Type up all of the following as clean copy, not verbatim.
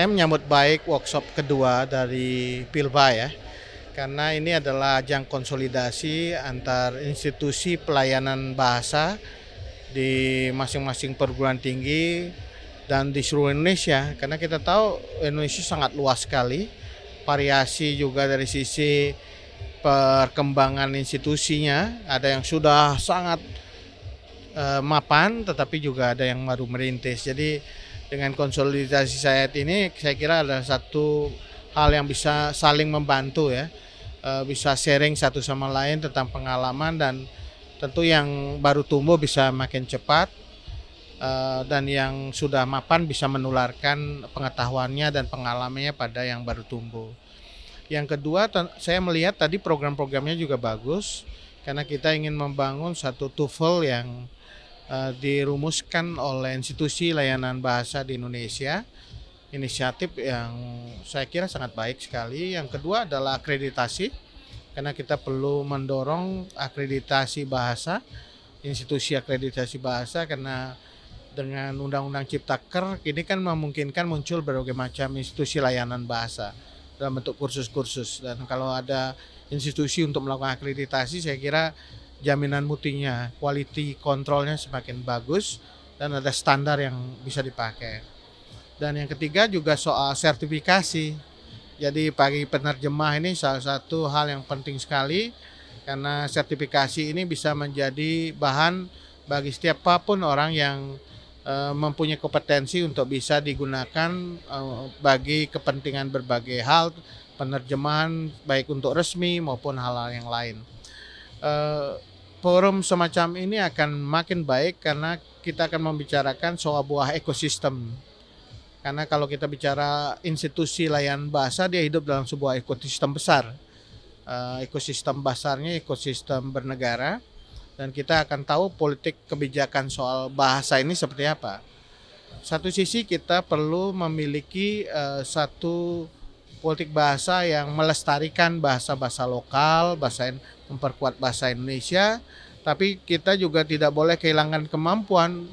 Saya menyambut baik workshop kedua dari Pilba ya, karena ini adalah ajang konsolidasi antar institusi pelayanan bahasa di masing-masing perguruan tinggi dan di seluruh Indonesia. Karena kita tahu Indonesia sangat luas sekali, variasi juga dari sisi perkembangan institusinya, ada yang sudah sangat mapan, tetapi juga ada yang baru merintis. Jadi dengan konsolidasi saya ini, saya kira ada satu hal yang bisa saling membantu ya, bisa sharing satu sama lain tentang pengalaman, dan tentu yang baru tumbuh bisa makin cepat, dan yang sudah mapan bisa menularkan pengetahuannya dan pengalamannya pada yang baru tumbuh. Yang kedua, saya melihat tadi program-programnya juga bagus, karena kita ingin membangun satu TOEFL yang dirumuskan oleh institusi layanan bahasa di Indonesia. Inisiatif yang saya kira sangat baik sekali. Yang kedua adalah akreditasi, karena kita perlu mendorong akreditasi bahasa, institusi akreditasi bahasa, karena dengan Undang-Undang Ciptaker ini kan memungkinkan muncul berbagai macam institusi layanan bahasa dalam bentuk kursus-kursus, dan kalau ada institusi untuk melakukan akreditasi, saya kira jaminan mutunya, quality controlnya semakin bagus, dan ada standar yang bisa dipakai. Dan yang ketiga juga soal sertifikasi. Jadi bagi penerjemah ini salah satu hal yang penting sekali, karena sertifikasi ini bisa menjadi bahan bagi siapapun orang yang mempunyai kompetensi untuk bisa digunakan bagi kepentingan berbagai hal, penerjemahan baik untuk resmi maupun hal-hal yang lain. Forum semacam ini akan makin baik karena kita akan membicarakan soal buah ekosistem. Karena kalau kita bicara institusi layanan bahasa, dia hidup dalam sebuah ekosistem besar. Ekosistem besarnya ekosistem bernegara, dan kita akan tahu politik kebijakan soal bahasa ini seperti apa. Satu sisi kita perlu memiliki satu politik bahasa yang melestarikan bahasa-bahasa lokal, memperkuat bahasa Indonesia, tapi kita juga tidak boleh kehilangan kemampuan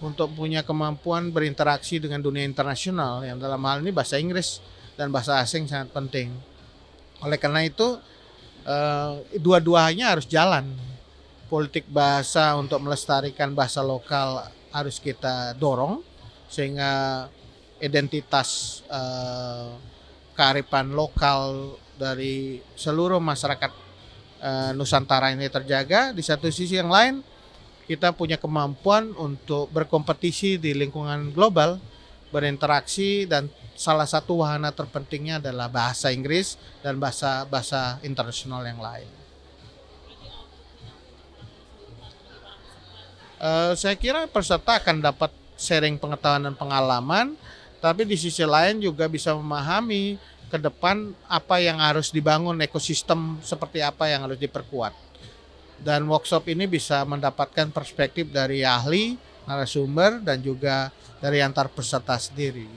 untuk punya kemampuan berinteraksi dengan dunia internasional, yang dalam hal ini bahasa Inggris dan bahasa asing sangat penting. Oleh karena itu, dua-duanya harus jalan. Politik bahasa untuk melestarikan bahasa lokal harus kita dorong, sehingga identitas kearifan lokal dari seluruh masyarakat Nusantara ini terjaga. Di satu sisi yang lain, kita punya kemampuan untuk berkompetisi di lingkungan global, berinteraksi, dan salah satu wahana terpentingnya adalah bahasa Inggris dan bahasa internasional yang lain. Saya kira peserta akan dapat sharing pengetahuan dan pengalaman, tapi di sisi lain juga bisa memahami ke depan apa yang harus dibangun, ekosistem seperti apa yang harus diperkuat. Dan workshop ini bisa mendapatkan perspektif dari ahli, narasumber, dan juga dari antar peserta sendiri.